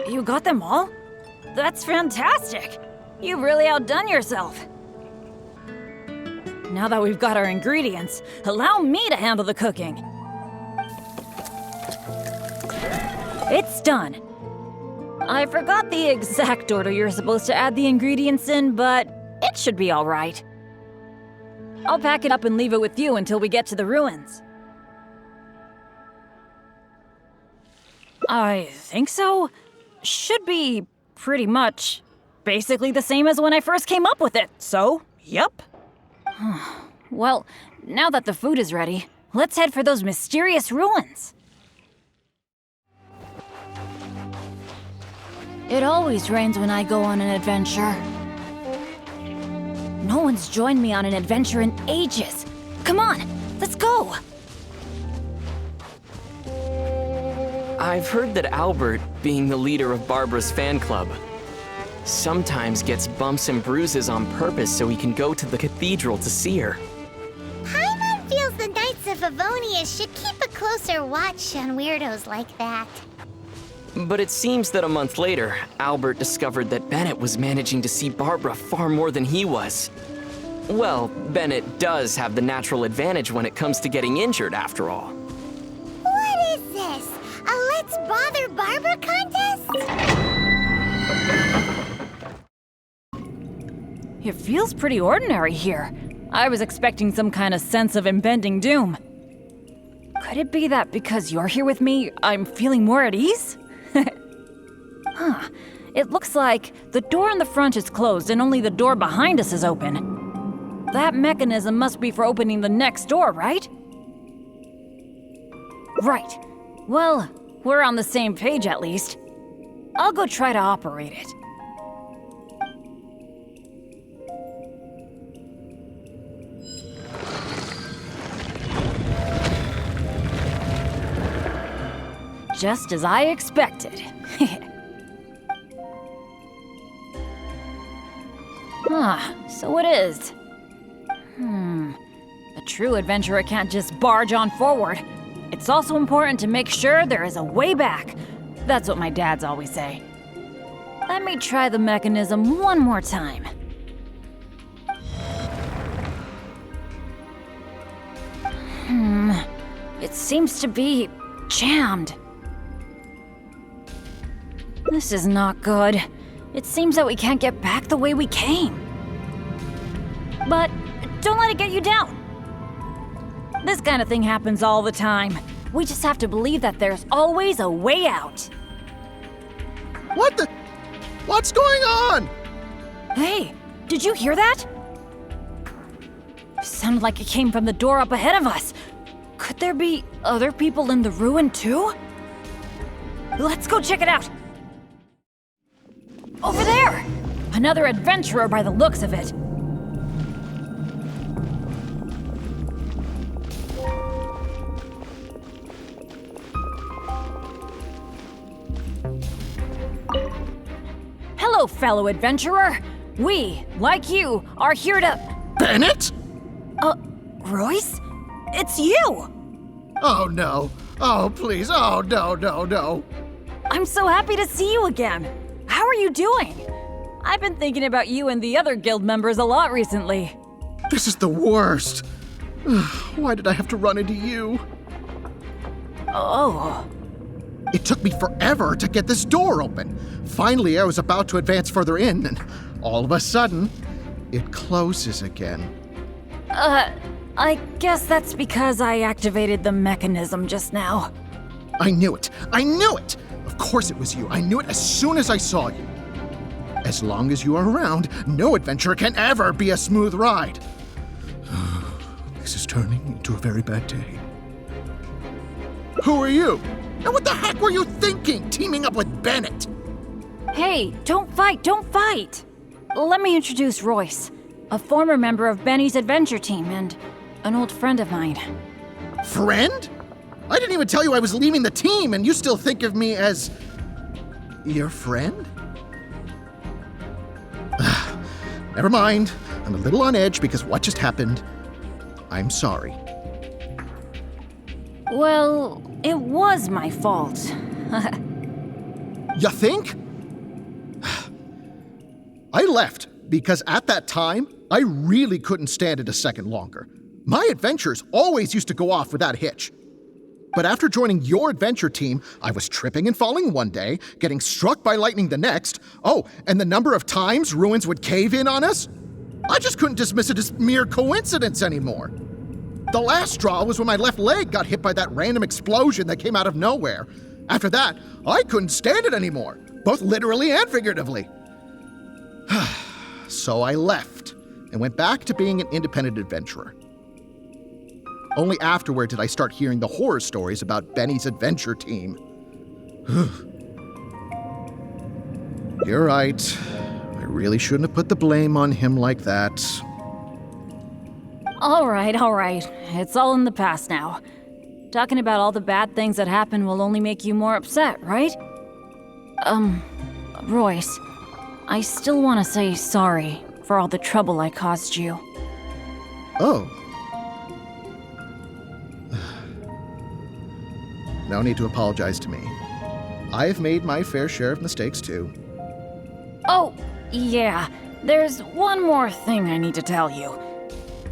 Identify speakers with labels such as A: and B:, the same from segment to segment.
A: You got them all? That's fantastic! You've really outdone yourself. Now that we've got our ingredients, allow me to handle the cooking. It's done. I forgot the exact order you're supposed to add the ingredients in, but it should be all right. I'll pack it up and leave it with you until we get to the ruins. I think so. Should be pretty much basically the same as when I first came up with it, so, yep. Well, now that the food is ready, let's head for those mysterious ruins. It always rains when I go on an adventure. No one's joined me on an adventure in ages. Come on, let's go!
B: I've heard that Albert, being the leader of Barbara's fan club, sometimes gets bumps and bruises on purpose so he can go to the cathedral to see her.
C: Paimon feels the Knights of Avonia should keep a closer watch on weirdos like that.
B: But it seems that a month later, Albert discovered that Bennett was managing to see Barbara far more than he was. Well, Bennett does have the natural advantage when it comes to getting injured, after all.
C: What is this? A Let's Bother Barbara contest?
A: It feels pretty ordinary here. I was expecting some kind of sense of impending doom. Could it be that because you're here with me, I'm feeling more at ease? Huh. It looks like the door in the front is closed and only the door behind us is open. That mechanism must be for opening the next door, right? Right. Well, we're on the same page at least. I'll go try to operate it. Just as I expected. So it is. A true adventurer can't just barge on forward. It's also important to make sure there is a way back. That's what my dads always say. Let me try the mechanism one more time. It seems to be jammed. This is not good. It seems that we can't get back the way we came. But don't let it get you down. This kind of thing happens all the time. We just have to believe that there's always a way out.
D: What's going on?
A: Hey, did you hear that? It sounded like it came from the door up ahead of us. Could there be other people in the ruin too? Let's go check it out. Over there! Another adventurer by the looks of it. Hello, fellow adventurer. We, like you, are here to...
D: Bennett?
A: Royce? It's you!
D: Oh no. Oh please. Oh no.
A: I'm so happy to see you again. How are you doing? I've been thinking about you and the other guild members a lot recently.
D: This is the worst. Why did I have to run into you?
A: Oh.
D: It took me forever to get this door open. Finally, I was about to advance further in, and all of a sudden, it closes again.
A: I guess that's because I activated the mechanism just now.
D: I knew it! Of course it was you. I knew it as soon as I saw you. As long as you are around, no adventure can ever be a smooth ride. This is turning into a very bad day. Who are you? And what the heck were you thinking, teaming up with Bennett?
A: Hey, don't fight! Let me introduce Royce, a former member of Benny's adventure team and an old friend of mine.
D: Friend? I didn't even tell you I was leaving the team, and you still think of me as... your friend? Never mind. I'm a little on edge because what just happened. I'm sorry.
A: Well, it was my fault.
D: You think? I left because at that time, I really couldn't stand it a second longer. My adventures always used to go off without a hitch. But after joining your adventure team, I was tripping and falling one day, getting struck by lightning the next. Oh, and the number of times ruins would cave in on us? I just couldn't dismiss it as mere coincidence anymore. The last straw was when my left leg got hit by that random explosion that came out of nowhere. After that, I couldn't stand it anymore, both literally and figuratively. So I left and went back to being an independent adventurer. Only afterward did I start hearing the horror stories about Benny's adventure team. You're right. I really shouldn't have put the blame on him like that.
A: All right. It's all in the past now. Talking about all the bad things that happened will only make you more upset, right? Royce, I still want to say sorry for all the trouble I caused you.
D: Oh. No need to apologize to me. I've made my fair share of mistakes too.
A: Oh, yeah. There's one more thing I need to tell you.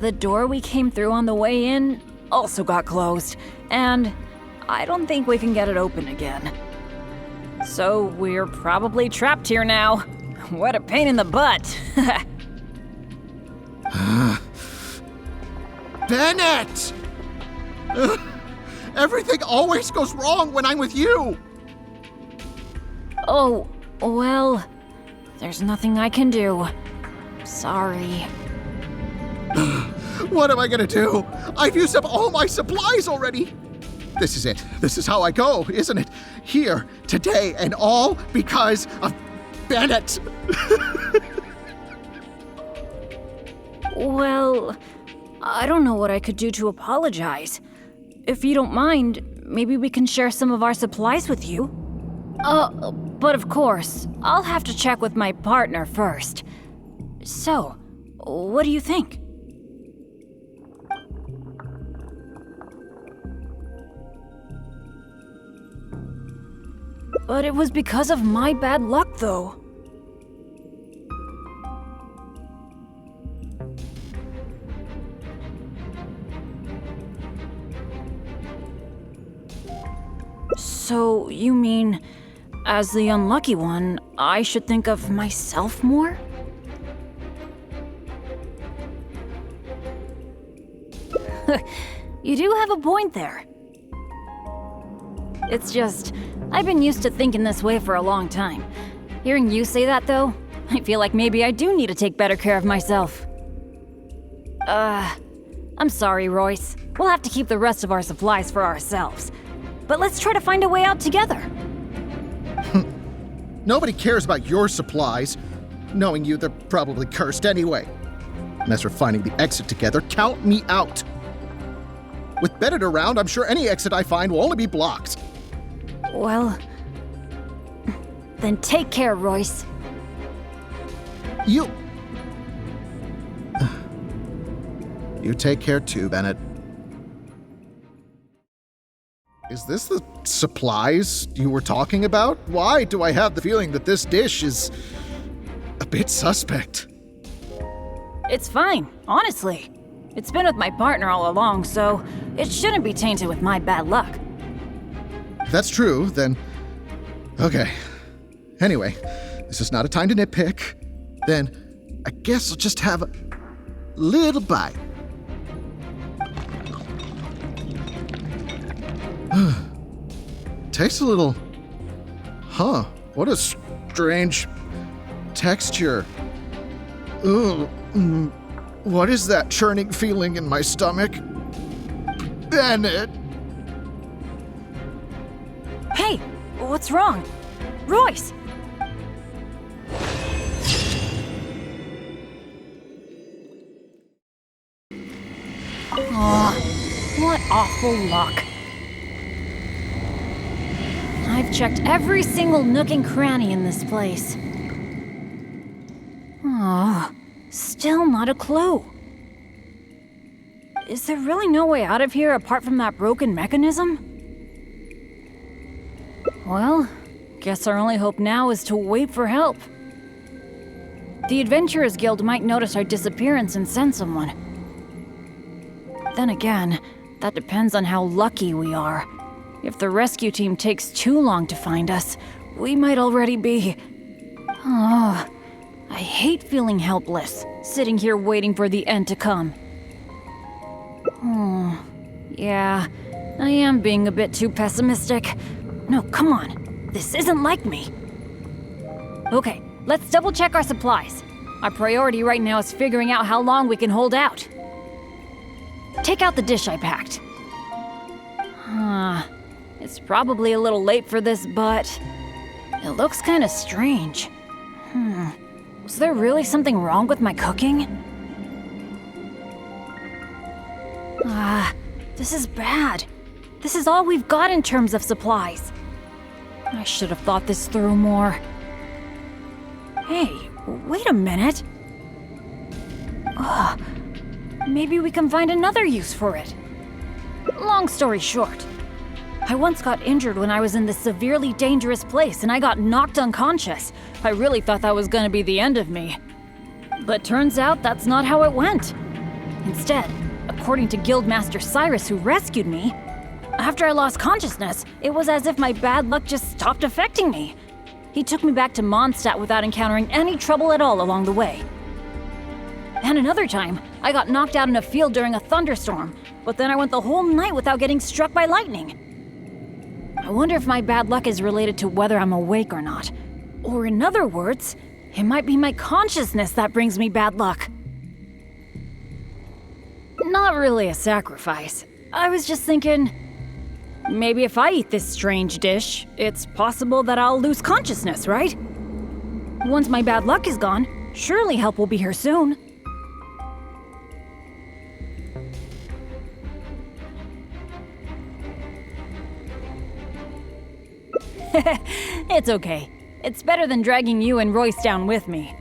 A: The door we came through on the way in also got closed, and I don't think we can get it open again. So we're probably trapped here now. What a pain in the butt.
D: Bennett! Everything always goes wrong when I'm with you!
A: Oh, well, there's nothing I can do. Sorry.
D: What am I gonna do? I've used up all my supplies already! This is it. This is how I go, isn't it? Here, today, and all because of Bennett!
A: Well, I don't know what I could do to apologize. If you don't mind, maybe we can share some of our supplies with you. But of course, I'll have to check with my partner first. So, what do you think? But it was because of my bad luck, though. So, you mean, as the unlucky one, I should think of myself more? You do have a point there. It's just, I've been used to thinking this way for a long time. Hearing you say that, though, I feel like maybe I do need to take better care of myself. I'm sorry, Royce. We'll have to keep the rest of our supplies for ourselves. But let's try to find a way out together.
D: Nobody cares about your supplies. Knowing you, they're probably cursed anyway. And as for finding the exit together, count me out. With Bennett around, I'm sure any exit I find will only be blocked.
A: Well, then take care, Royce.
D: You take care too, Bennett. Is this the supplies you were talking about? Why do I have the feeling that this dish is a bit suspect?
A: It's fine, honestly. It's been with my partner all along, so it shouldn't be tainted with my bad luck.
D: If that's true, then okay. Anyway, this is not a time to nitpick. Then I guess I'll just have a little bite. Tastes a little... what a strange texture. Ugh. What is that churning feeling in my stomach? Bennett!
A: Hey, what's wrong? Royce! Aw, what awful luck. I've checked every single nook and cranny in this place. Oh, still not a clue. Is there really no way out of here apart from that broken mechanism? Well, Guess our only hope now is to wait for help. The Adventurers Guild might notice our disappearance and send someone. Then again, that depends on how lucky we are. If the rescue team takes too long to find us, we might already be... Oh, I hate feeling helpless, sitting here waiting for the end to come. Yeah, I am being a bit too pessimistic. No, come on. This isn't like me. Okay, let's double check our supplies. Our priority right now is figuring out how long we can hold out. Take out the dish I packed. It's probably a little late for this, but it looks kind of strange. Was there really something wrong with my cooking? This is bad. This is all we've got in terms of supplies. I should have thought this through more. Hey, wait a minute. Maybe we can find another use for it. Long story short, I once got injured when I was in this severely dangerous place and I got knocked unconscious. I really thought that was gonna be the end of me. But turns out that's not how it went. Instead, according to Guildmaster Cyrus, who rescued me, after I lost consciousness, it was as if my bad luck just stopped affecting me. He took me back to Mondstadt without encountering any trouble at all along the way. And another time, I got knocked out in a field during a thunderstorm, but then I went the whole night without getting struck by lightning. I wonder if my bad luck is related to whether I'm awake or not. Or in other words, it might be my consciousness that brings me bad luck. Not really a sacrifice. I was just thinking, maybe if I eat this strange dish, it's possible that I'll lose consciousness, right? Once my bad luck is gone, surely help will be here soon. It's okay. It's better than dragging you and Royce down with me.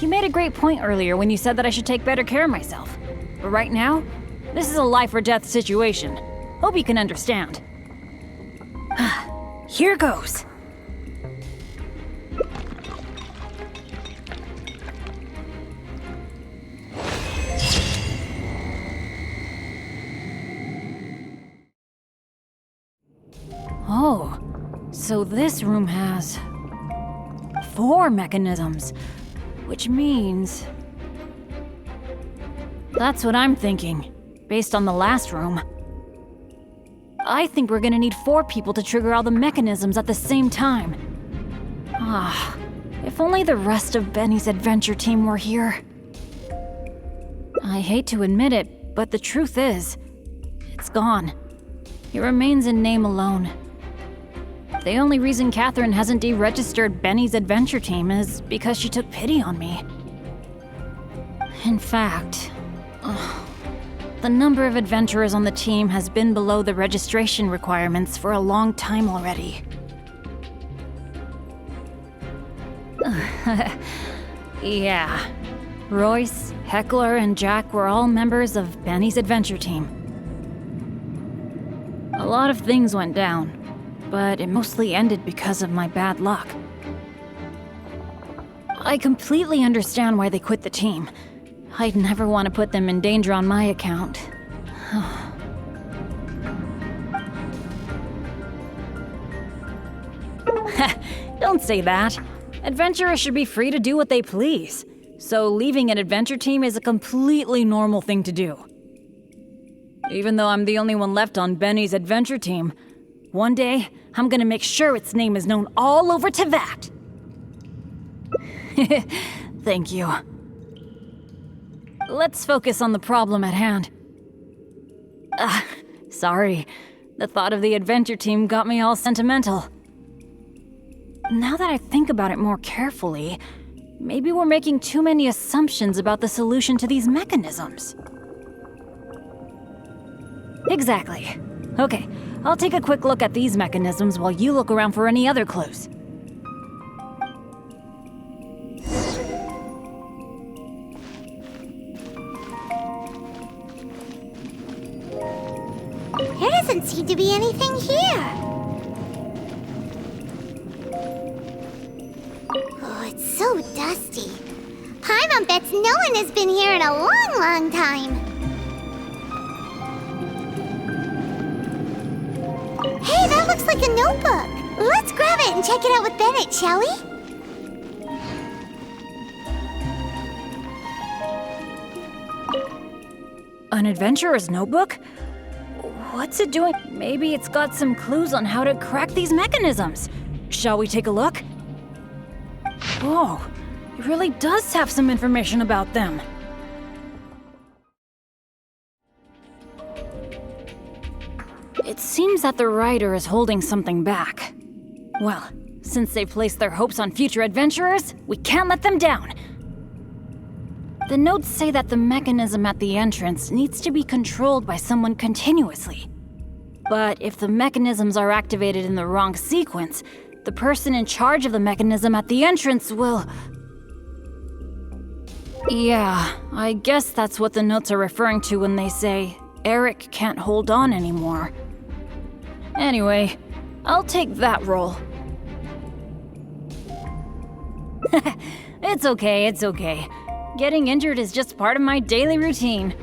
A: You made a great point earlier when you said that I should take better care of myself. But right now, this is a life or death situation. Hope you can understand. Here goes. Oh, so this room has 4 mechanisms, which means... That's what I'm thinking, based on the last room. I think we're gonna need 4 people to trigger all the mechanisms at the same time. If only the rest of Benny's adventure team were here. I hate to admit it, but the truth is, it's gone. It remains in name alone. The only reason Catherine hasn't deregistered Benny's adventure team is because she took pity on me. In fact, the number of adventurers on the team has been below the registration requirements for a long time already. Yeah. Royce, Heckler, and Jack were all members of Benny's adventure team. A lot of things went down, but it mostly ended because of my bad luck. I completely understand why they quit the team. I'd never want to put them in danger on my account. Don't say that. Adventurers should be free to do what they please. So leaving an adventure team is a completely normal thing to do. Even though I'm the only one left on Benny's adventure team, one day I'm gonna make sure its name is known all over Teyvat. Thank you. Let's focus on the problem at hand. Sorry. The thought of the adventure team got me all sentimental. Now that I think about it more carefully, maybe we're making too many assumptions about the solution to these mechanisms. Exactly. Okay, I'll take a quick look at these mechanisms while you look around for any other clues.
C: There doesn't seem to be anything here. Oh, it's so dusty. Paimon bets no one has been here in a long, long time. Hey, that looks like a notebook. Let's grab it and check it out with Bennett, shall we?
A: An adventurer's notebook? What's it doing? Maybe it's got some clues on how to crack these mechanisms. Shall we take a look? Whoa, it really does have some information about them. It seems that the writer is holding something back. Well, since they placed their hopes on future adventurers, we can't let them down. The notes say that the mechanism at the entrance needs to be controlled by someone continuously. But if the mechanisms are activated in the wrong sequence, the person in charge of the mechanism at the entrance will... Yeah, I guess that's what the notes are referring to when they say Eric can't hold on anymore. Anyway, I'll take that role. It's okay, it's okay. Getting injured is just part of my daily routine.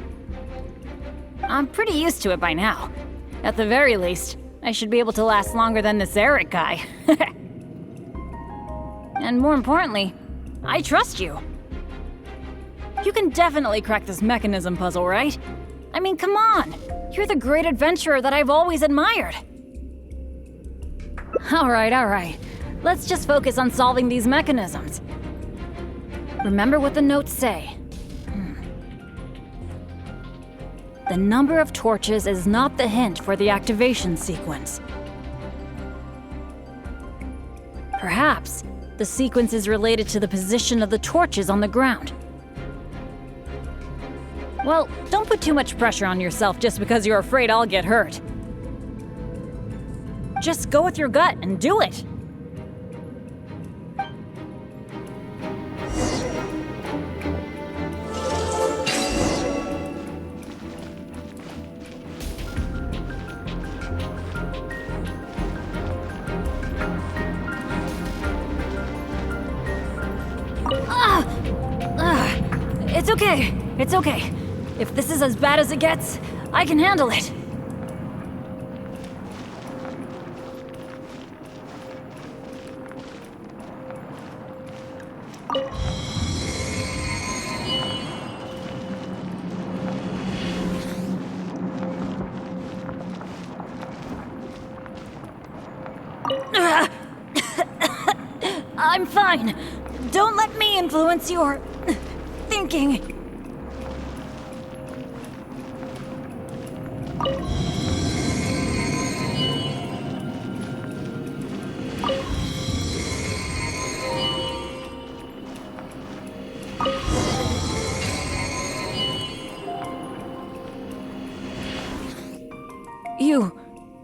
A: I'm pretty used to it by now. At the very least, I should be able to last longer than this Eric guy. And more importantly, I trust you. You can definitely crack this mechanism puzzle, right? I mean, come on! You're the great adventurer that I've always admired. Alright. Let's just focus on solving these mechanisms. Remember what the notes say. The number of torches is not the hint for the activation sequence. Perhaps the sequence is related to the position of the torches on the ground. Well, don't put too much pressure on yourself just because you're afraid I'll get hurt. Just go with your gut and do it. It's okay. If this is as bad as it gets, I can handle it. I'm fine. Don't let me influence your thinking.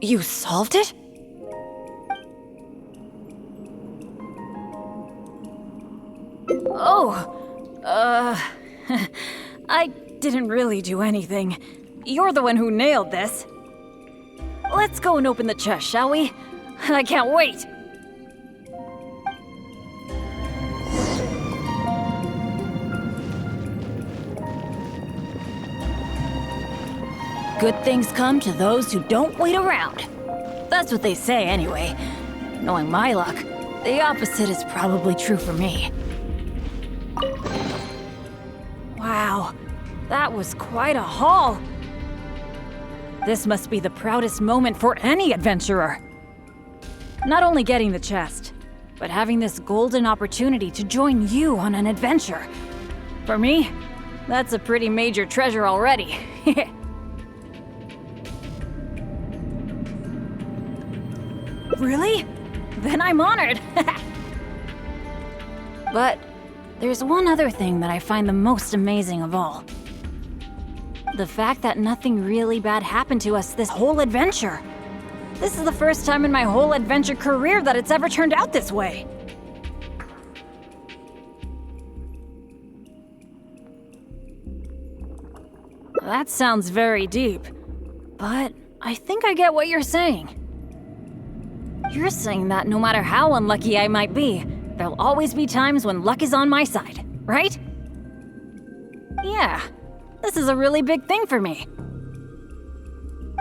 A: You solved it? I didn't really do anything. You're the one who nailed this. Let's go and open the chest, shall we? I can't wait! Good things come to those who don't wait around. That's what they say anyway. Knowing my luck, the opposite is probably true for me. Wow, that was quite a haul. This must be the proudest moment for any adventurer. Not only getting the chest, but having this golden opportunity to join you on an adventure. For me, that's a pretty major treasure already. Really? Then I'm honored. But there's one other thing that I find the most amazing of all. The fact that nothing really bad happened to us this whole adventure. This is the first time in my whole adventure career that it's ever turned out this way. That sounds very deep, but I think I get what you're saying. You're saying that no matter how unlucky I might be, there'll always be times when luck is on my side, right? Yeah, this is a really big thing for me.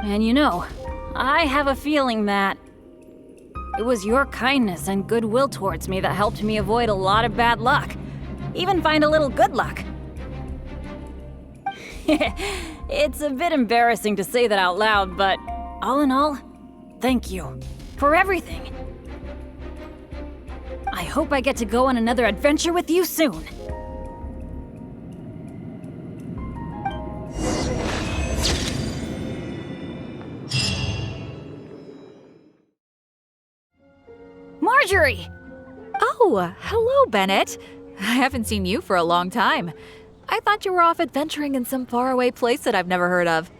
A: And you know, I have a feeling that it was your kindness and goodwill towards me that helped me avoid a lot of bad luck. Even find a little good luck. It's a bit embarrassing to say that out loud, but all in all, thank you for everything. I hope I get to go on another adventure with you soon. Marjorie!
E: Oh, hello, Bennett. I haven't seen you for a long time. I thought you were off adventuring in some faraway place that I've never heard of.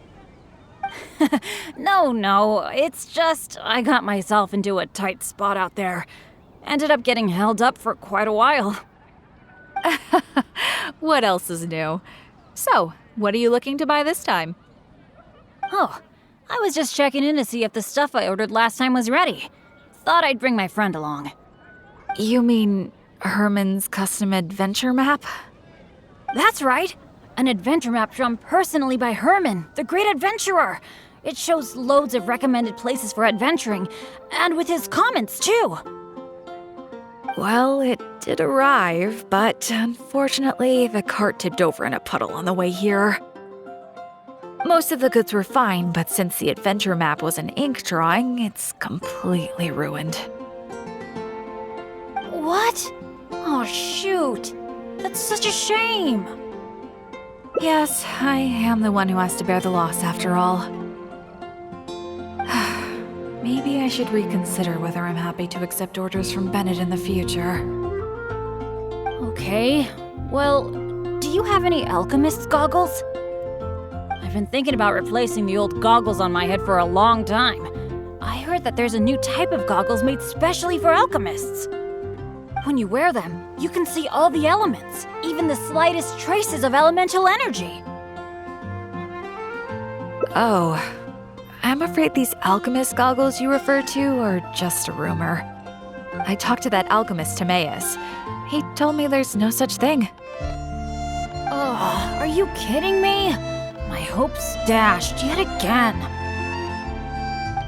A: No, it's just I got myself into a tight spot out there. Ended up getting held up for quite a while.
E: What else is new? So, what are you looking to buy this time?
A: Oh, I was just checking in to see if the stuff I ordered last time was ready. Thought I'd bring my friend along.
E: You mean Herman's custom adventure map?
A: That's right! An adventure map drawn personally by Herman, the great adventurer! It shows loads of recommended places for adventuring, and with his comments, too!
E: Well, it did arrive, but unfortunately, the cart tipped over in a puddle on the way here. Most of the goods were fine, but since the adventure map was an ink drawing, it's completely ruined.
A: What? Oh, shoot! That's such a shame!
E: Yes, I am the one who has to bear the loss after all. Maybe I should reconsider whether I'm happy to accept orders from Bennett in the future.
A: Okay, well, do you have any alchemist's goggles? I've been thinking about replacing the old goggles on my head for a long time. I heard that there's a new type of goggles made specially for alchemists. When you wear them, you can see all the elements, even the slightest traces of elemental energy.
E: Oh, I'm afraid these alchemist goggles you refer to are just a rumor. I talked to that alchemist, Timaeus. He told me there's no such thing.
A: Oh, are you kidding me? My hopes dashed yet again.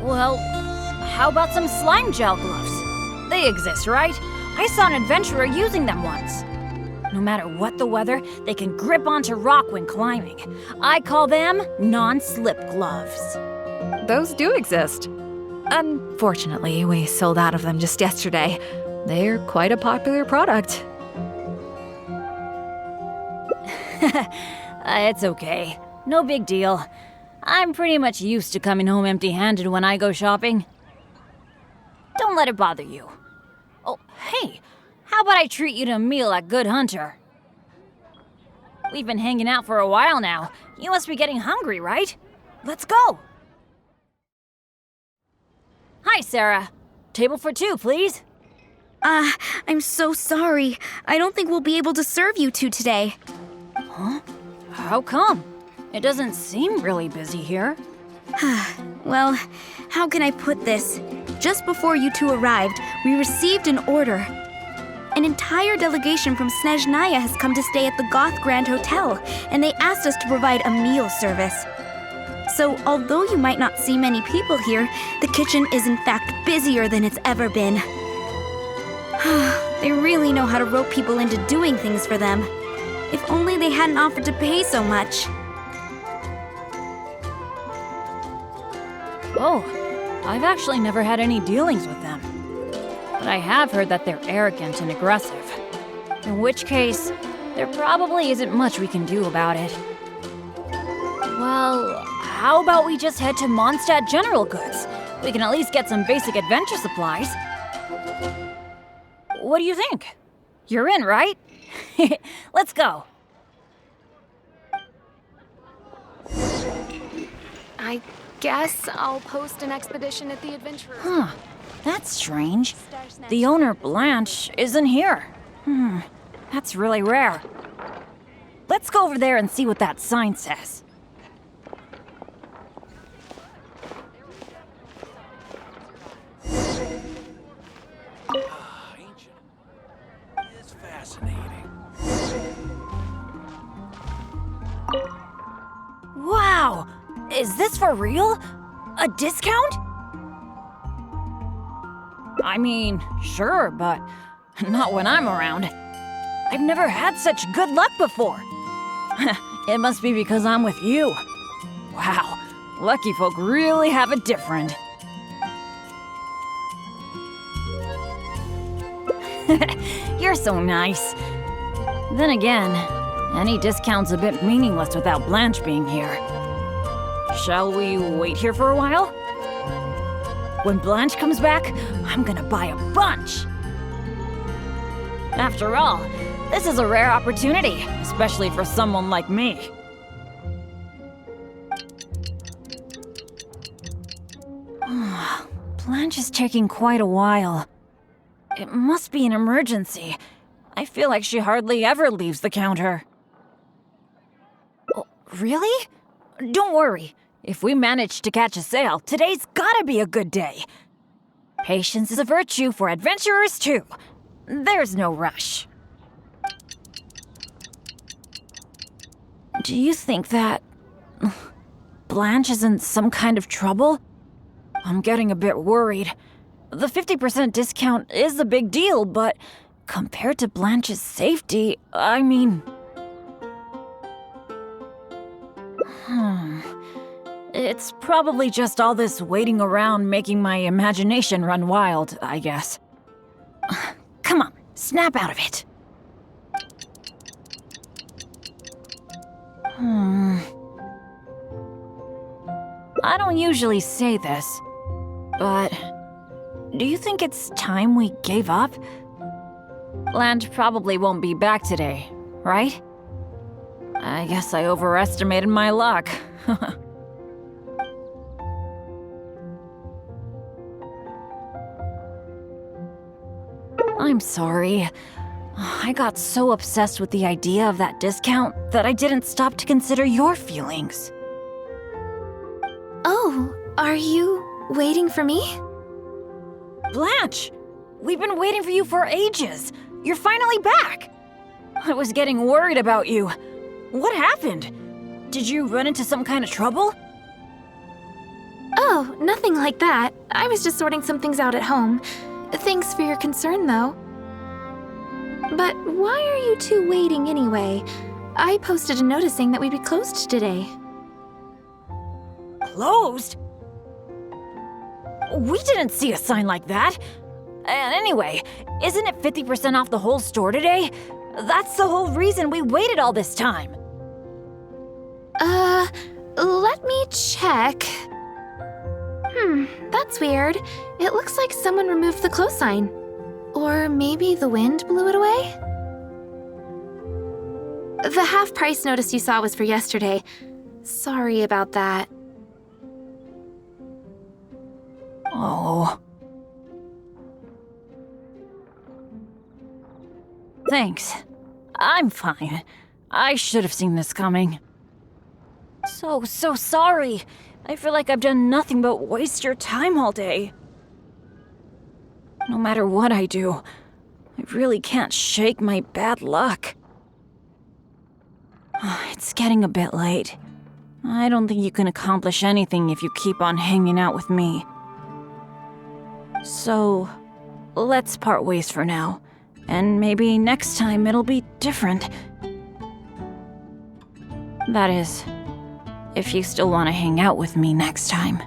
A: Well, how about some slime gel gloves? They exist, right? I saw an adventurer using them once. No matter what the weather, they can grip onto rock when climbing. I call them non-slip gloves.
E: Those do exist. Unfortunately, we sold out of them just yesterday. They're quite a popular product.
A: It's okay. No big deal. I'm pretty much used to coming home empty-handed when I go shopping. Don't let it bother you. Oh, hey, how about I treat you to a meal at Good Hunter? We've been hanging out for a while now. You must be getting hungry, right? Let's go. Hi, Sarah. Table for two, please.
F: I'm so sorry. I don't think we'll be able to serve you two today.
A: Huh? How come? It doesn't seem really busy here.
F: Well, how can I put this? Just before you two arrived, we received an order. An entire delegation from Snezhnaya has come to stay at the Goth Grand Hotel, and they asked us to provide a meal service. So, although you might not see many people here, the kitchen is in fact busier than it's ever been. They really know how to rope people into doing things for them. If only they hadn't offered to pay so much.
A: Oh, I've actually never had any dealings with them. But I have heard that they're arrogant and aggressive. In which case, there probably isn't much we can do about it. Well, how about we just head to Mondstadt General Goods? We can at least get some basic adventure supplies. What do you think? You're in, right? Let's go.
G: I guess I'll post an expedition at the Adventurers.
A: Huh. That's strange. The owner, Blanche, isn't here. That's really rare. Let's go over there and see what that sign says.
H: fascinating.
A: Wow! Is this for real? A discount? I mean, sure, but not when I'm around. I've never had such good luck before. It must be because I'm with you. Wow, lucky folk really have it different. You're so nice. Then again, any discount's a bit meaningless without Blanche being here. Shall we wait here for a while? When Blanche comes back, I'm gonna buy a bunch! After all, this is a rare opportunity, especially for someone like me. Blanche is taking quite a while. It must be an emergency. I feel like she hardly ever leaves the counter. Oh, really? Don't worry. If we manage to catch a sale, today's gotta be a good day. Patience is a virtue for adventurers too. There's no rush. Do you think that Blanche is in some kind of trouble? I'm getting a bit worried. The 50% discount is a big deal, but compared to Blanche's safety, I mean... It's probably just all this waiting around making my imagination run wild, I guess. Come on, snap out of it. I don't usually say this, but do you think it's time we gave up? Blanche probably won't be back today, right? I guess I overestimated my luck. I'm sorry. I got so obsessed with the idea of that discount that I didn't stop to consider your feelings.
F: Oh, are you waiting for me?
A: Blanche! We've been waiting for you for ages! You're finally back! I was getting worried about you. What happened? Did you run into some kind of trouble?
F: Oh, nothing like that. I was just sorting some things out at home. Thanks for your concern, though. But why are you two waiting anyway? I posted a notice saying that we'd be closed today.
A: Closed? We didn't see a sign like that. And anyway, isn't it 50% off the whole store today? That's the whole reason we waited all this time.
F: Let me check. That's weird. It looks like someone removed the close sign. Or maybe the wind blew it away? The half-price notice you saw was for yesterday. Sorry about that.
A: Oh. Thanks. I'm fine. I should have seen this coming. So sorry. I feel like I've done nothing but waste your time all day. No matter what I do, I really can't shake my bad luck. It's getting a bit late. I don't think you can accomplish anything if you keep on hanging out with me. So, let's part ways for now. And maybe next time it'll be different. That is, if you still want to hang out with me next time.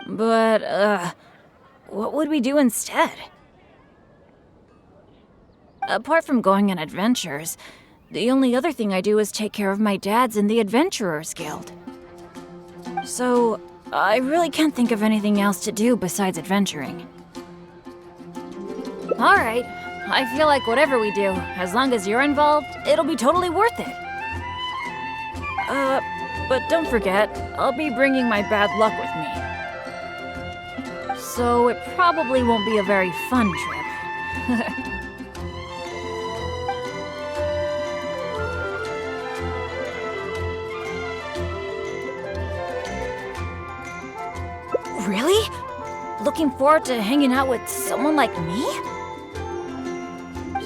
A: But, what would we do instead? Apart from going on adventures, the only other thing I do is take care of my dad's in the Adventurers Guild. So, I really can't think of anything else to do besides adventuring. Alright, I feel like whatever we do, as long as you're involved, it'll be totally worth it. But don't forget, I'll be bringing my bad luck with me. So it probably won't be a very fun trip. Really? Looking forward to hanging out with someone like me?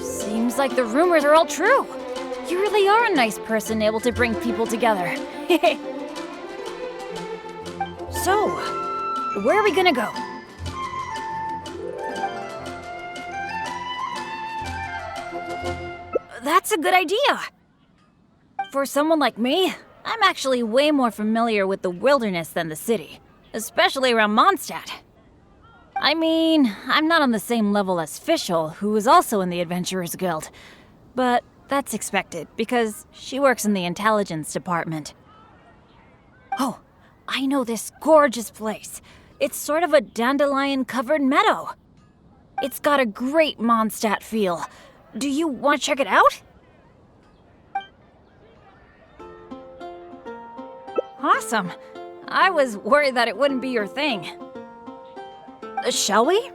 A: Seems like the rumors are all true. You really are a nice person able to bring people together. So, where are we gonna go? That's a good idea. For someone like me, I'm actually way more familiar with the wilderness than the city, especially around Mondstadt. I mean, I'm not on the same level as Fischl, who is also in the Adventurers Guild, but that's expected because she works in the intelligence department. Oh, I know this gorgeous place. It's sort of a dandelion-covered meadow. It's got a great Mondstadt feel. Do you want to check it out? Awesome. I was worried that it wouldn't be your thing. Shall we?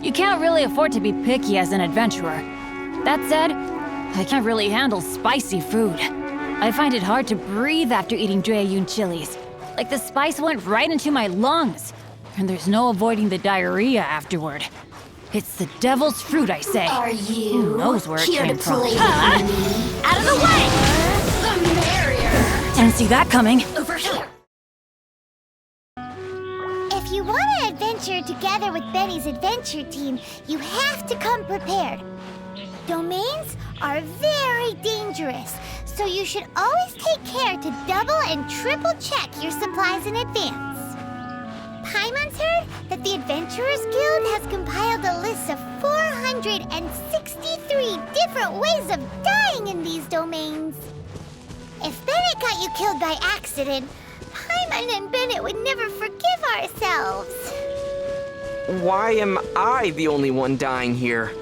A: You can't really afford to be picky as an adventurer. That said, I can't really handle spicy food. I find it hard to breathe after eating Dreyun chilies. Like the spice went right into my lungs. And there's no avoiding the diarrhea afterward. It's the devil's fruit, I say.
H: Are you
A: Who knows where it
H: here
A: came
H: to
A: from?
H: play with me?
A: Out of the way!
H: The merrier.
A: Didn't see that coming.
H: Over here.
C: If you want to adventure together with Benny's adventure team, you have to come prepared. Domains are very dangerous, so you should always take care to double and triple check your supplies in advance. Paimon's heard that the Adventurers Guild has compiled a list of 463 different ways of dying in these domains. If Bennett got you killed by accident, Paimon and Bennett would never forgive ourselves.
B: Why am I the only one dying here?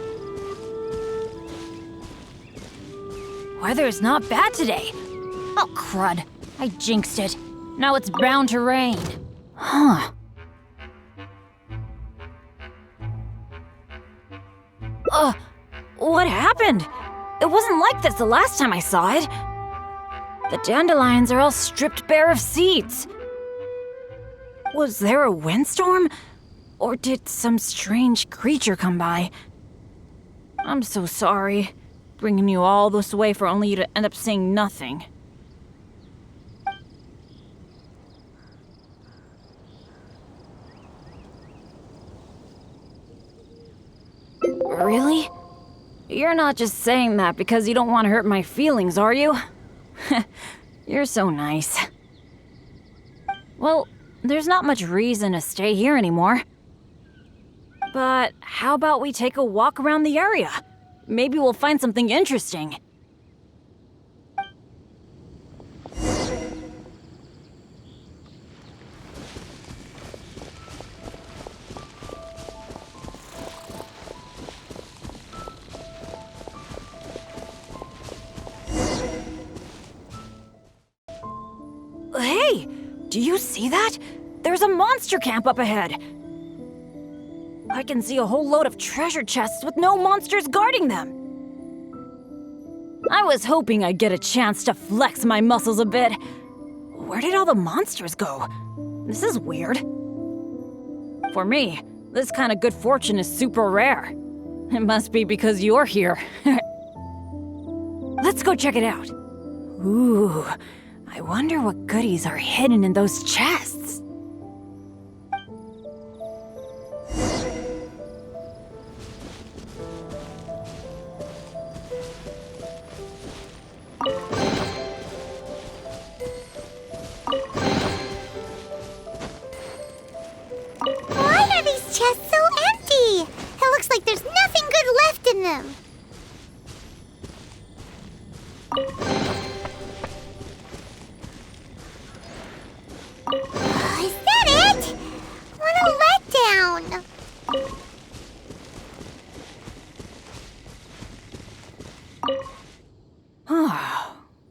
A: Weather's not bad today. Oh, crud. I jinxed it. Now it's bound to rain. Huh. What happened? It wasn't like this the last time I saw it. The dandelions are all stripped bare of seeds. Was there a windstorm? Or did some strange creature come by? I'm so sorry, bringing you all this way for only you to end up seeing nothing. Really? You're not just saying that because you don't want to hurt my feelings, are you? You're so nice. Well, there's not much reason to stay here anymore. But how about we take a walk around the area? Maybe we'll find something interesting. Hey! Do you see that? There's a monster camp up ahead! I can see a whole load of treasure chests with no monsters guarding them! I was hoping I'd get a chance to flex my muscles a bit. Where did all the monsters go? This is weird. For me, this kind of good fortune is super rare. It must be because you're here. Let's go check it out. Ooh, I wonder what goodies are hidden in those chests.
C: Why are these chests so empty? It looks like there's nothing good left in them. Is that it? What a letdown.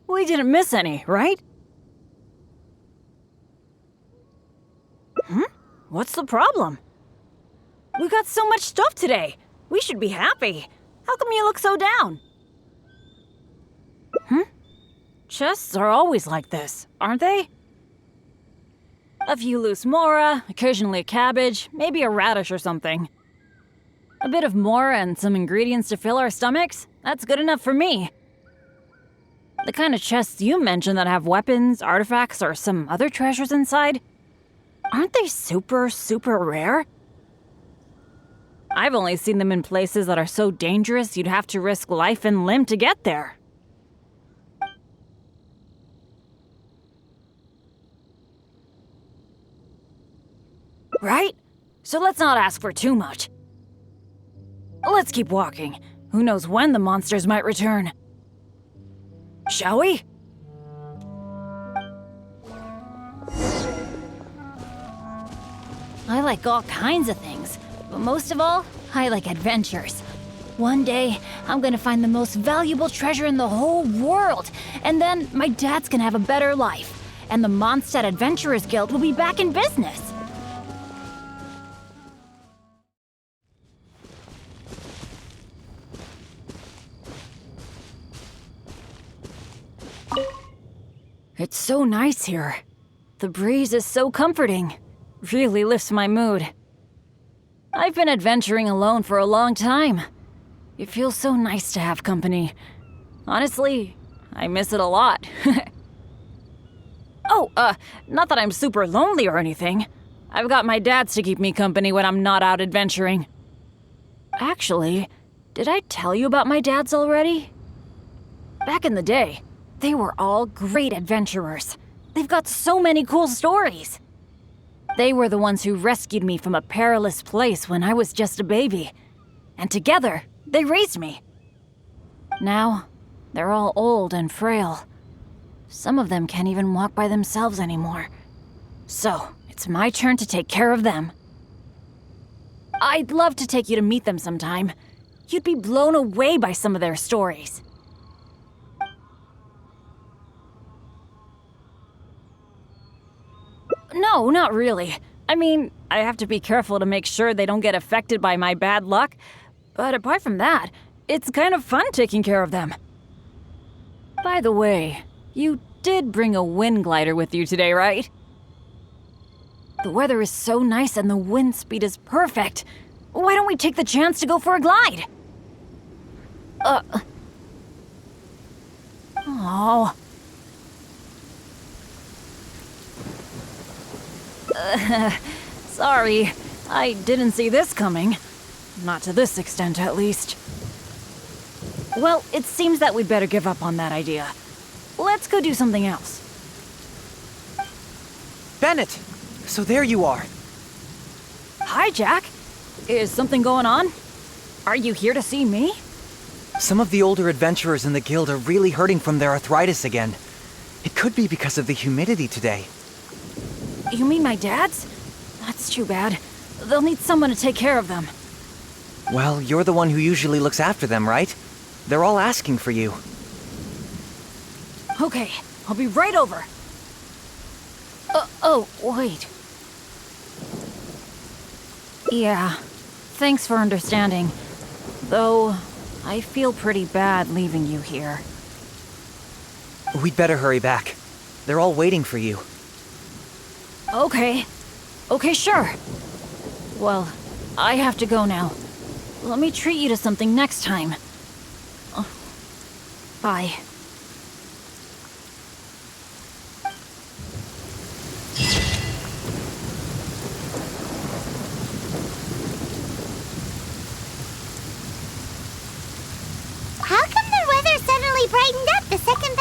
A: We didn't miss any, right? What's the problem? We got so much stuff today. We should be happy. How come you look so down? Chests are always like this, aren't they? A few loose mora, occasionally a cabbage, maybe a radish or something. A bit of mora and some ingredients to fill our stomachs, that's good enough for me. The kind of chests you mentioned that have weapons, artifacts, or some other treasures inside, aren't they super, super rare? I've only seen them in places that are so dangerous you'd have to risk life and limb to get there. Right? So let's not ask for too much. Let's keep walking. Who knows when the monsters might return? Shall we? I like all kinds of things, but most of all, I like adventures. One day, I'm gonna find the most valuable treasure in the whole world, and then my dad's gonna have a better life, and the Mondstadt Adventurers Guild will be back in business. It's so nice here. The breeze is so comforting. Really lifts my mood. I've been adventuring alone for a long time. It feels so nice to have company. Honestly, I miss it a lot. Not that I'm super lonely or anything. I've got my dads to keep me company when I'm not out adventuring. Actually, did I tell you about my dads already? Back in the day, they were all great adventurers. They've got so many cool stories. They were the ones who rescued me from a perilous place when I was just a baby. And together, they raised me. Now, they're all old and frail. Some of them can't even walk by themselves anymore. So, it's my turn to take care of them. I'd love to take you to meet them sometime. You'd be blown away by some of their stories. No, not really. I mean, I have to be careful to make sure they don't get affected by my bad luck. But apart from that, it's kind of fun taking care of them. By the way, you did bring a wind glider with you today, right? The weather is so nice and the wind speed is perfect. Why don't we take the chance to go for a glide? Oh. Sorry, I didn't see this coming. Not to this extent, at least. Well, it seems that we'd better give up on that idea. Let's go do something else.
I: Bennett! So there you are.
A: Hi, Jack. Is something going on? Are you here to see me?
I: Some of the older adventurers in the guild are really hurting from their arthritis again. It could be because of the humidity today.
A: You mean my dad's? That's too bad. They'll need someone to take care of them.
I: Well, you're the one who usually looks after them, right? They're all asking for you.
A: Okay, I'll be right over. Wait. Yeah, thanks for understanding. Though, I feel pretty bad leaving you here.
I: We'd better hurry back. They're all waiting for you.
A: Okay, sure. Well, I have to go now. Let me treat you to something next time. Bye.
C: How come the weather suddenly brightened up the second